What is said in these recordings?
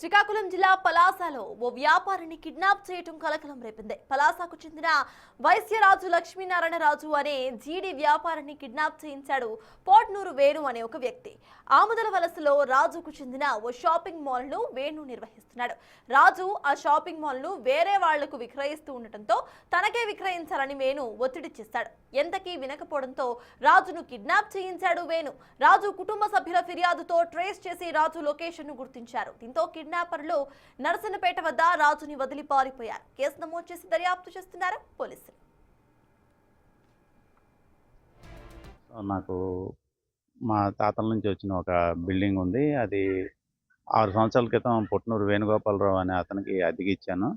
శ్రీకాకుళం జిల్లా పలాసలో ఓ వ్యాపారిని కిడ్నాప్ చేయడం కలకలం రేపింది. పలాసకు చెందిన వైశ్యరాజు లక్ష్మీనారాయణరాజు అనే జీడి వ్యాపారిని కిడ్నాప్ చేయించాడు పోట్నూరు వేణు అనే ఒక వ్యక్తి. ఆముదల వలసలో రాజుకు చెందిన ఓ షాపింగ్ మాల్ ను వేణు నిర్వహిస్తున్నాడు. రాజు ఆ షాపింగ్ మాల్ ను వేరే వాళ్లకు విక్రయిస్తూ ఉండటంతో తనకే విక్రయించాలని వేణు ఒత్తిడి చేశాడు. ఎంతకీ వినకపోవడంతో రాజును కిడ్నాప్ చేయించాడు వేణు. రాజు కుటుంబ సభ్యుల ఫిర్యాదుతో ట్రేస్ చేసి రాజు లొకేషన్ ను గుర్తించారు. దీంతో కిడ్నాపర్లు నరసన్నపేట వద్ద రాజుని వదిలి పారిపోయారు. కేసు నమోదు చేసి దర్యాప్తు చేస్తున్నారు పోలీసులు. నాకు మా తాతల నుంచి వచ్చిన ఒక బిల్డింగ్ ఉంది. అది 6 సంవత్సరాల క్రితం పుట్నూరు వేణుగోపాలరావు అనే అతనికి అద్దెకిచ్చాను.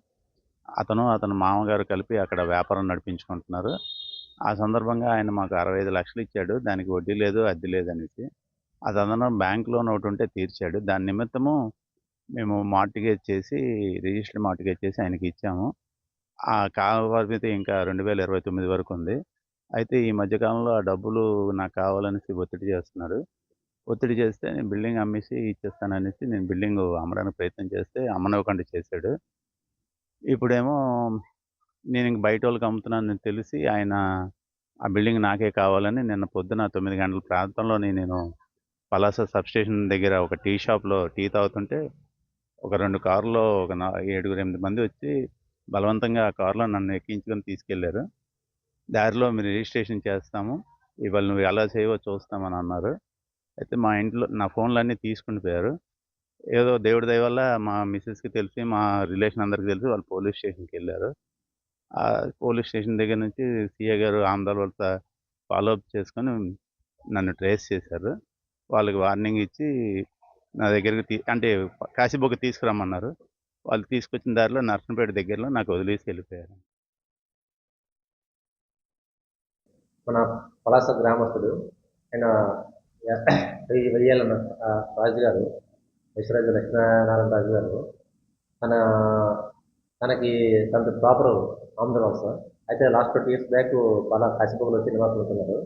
అతని మామగారు కలిపి అక్కడ వ్యాపారం నడిపించుకుంటున్నారు. ఆ సందర్భంగా ఆయన మాకు 65 లక్షలు ఇచ్చాడు. దానికి వడ్డీ లేదు, అద్దె లేదనేసి. అదనంగా బ్యాంక్ లోన్ ఒకటి ఉంటే తీర్చాడు. దాని నిమిత్తము మేము మార్టిగేజ్ చేసి, రిజిస్టర్డ్ మార్టిగేజ్ చేసి ఆయనకి ఇచ్చాము. ఆ కాల పరిమితి ఇంకా 2029 వరకు ఉంది. అయితే ఈ మధ్య కాలంలో ఆ డబ్బులు నాకు కావాలనేసి ఒత్తిడి చేస్తున్నాడు. ఒత్తిడి చేస్తే నేను బిల్డింగ్ అమ్మేసి ఇచ్చేస్తాననేసి నేను బిల్డింగ్ అమ్మడానికి ప్రయత్నం చేస్తే అమ్మనివ్వకుండా చేశాడు. ఇప్పుడేమో నేను ఇంక బయటోళ్ళకి అమ్ముతున్నానని తెలిసి ఆయన ఆ బిల్డింగ్ నాకే కావాలని నిన్న పొద్దున 9 గంటల ప్రాంతంలోని నేను పలాస సబ్‌స్టేషన్ దగ్గర ఒక టీ షాప్‌లో టీ తాగుతుంటే ఒక 2 కార్‌లో ఒక 7, 8 మంది వచ్చి బలవంతంగా ఆ కార్‌లో నన్ను ఎక్కించుకొని తీసుకెళ్లారు. దారిలో మేము రిజిస్ట్రేషన్ చేస్తాము. ఇవాళ నువ్వు ఎలా చేయవో చూస్తామని అన్నారు. అయితే మా ఇంట్లో నా ఫోన్‌లన్నీ తీసుకొని పోయారు. ఏదో దేవుడి దయ వల్ల మా మిసెస్‌కి తెలిసి, మా రిలేషన్ అందరికి తెలిసి వాళ్ళు పోలీస్ స్టేషన్‌కెళ్లారు. పోలీస్ స్టేషన్ దగ్గర నుంచి సీఐ గారు ఆమదాల వలస ఫాలో అప్ చేసుకొని నన్ను ట్రేస్ చేశారు. వాళ్ళకి వార్నింగ్ ఇచ్చి నా దగ్గరికి అంటే కాశీబుగ్గ తీసుకురమ్మన్నారు. వాళ్ళు తీసుకొచ్చిన దారిలో నర్సంపేట దగ్గరలో నాకు వదిలేసి వెళ్ళిపోయారు. మన పలాస గ్రామస్తుడు ఆయన వెయ్యాల రాజు గారు, వైశ్యరాజు లక్ష్మీనారాయణ రాజు గారు తనకి ప్రాపర్ ఆంధ్ర వలస. అయితే లాస్ట్ 20 years బ్యాక్ కాశీబుగ్గలో వచ్చి నివాసం ఉంటున్నారు.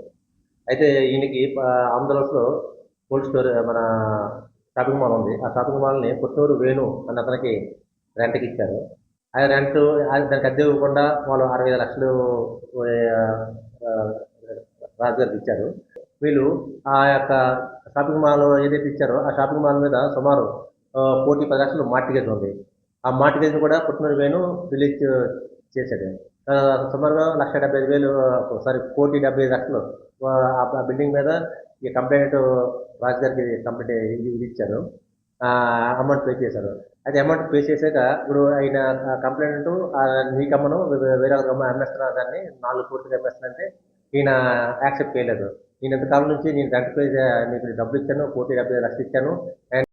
అయితే ఈయనకి ఆంధ్ర వలసలో కోల్డ్ స్టోర్ మన షాపింగ్ మాల్ ఉంది. ఆ షాపింగ్ మాల్ని పుట్నూరు వేణు అని అతనికి రెంట్కి ఇచ్చారు. ఆ రెంట్ దానికి అద్దె ఇవ్వకుండా వాళ్ళు 65 లక్షలు రాజు గారికి ఇచ్చారు. వీళ్ళు ఆ యొక్క షాపింగ్ మాల్ ఏదైతే ఇచ్చారో ఆ షాపింగ్ మాల్ మీద సుమారు 1,10 లక్షలు మార్టిగేజ్ ఉంది. ఆ మార్టిగేజ్ కూడా పుట్నూరు వేణు రిలీజ్ చేశాడు. సుమారుగా 1,75,000 1,70,000 లక్షలు ఆ బిల్డింగ్ మీద ఈ కంప్లైంట్ రాజు గారికి కంప్లైంట్ ఇది ఇచ్చారు. అమౌంట్ పే చేశారు. అయితే అమౌంట్ పే చేశాక ఇప్పుడు ఆయన కంప్లైంట్ నీకు అమ్మను వేరే అమ్మేస్తున్నా దాన్ని 4 కోట్లకి అమ్మేస్తానంటే ఈయన యాక్సెప్ట్ చేయలేదు. నేను ఎంతకాలం నుంచి నేను రెంట్ పే నీకు డబ్బులు ఇచ్చాను, 1,70,000 లక్షలు ఇచ్చాను.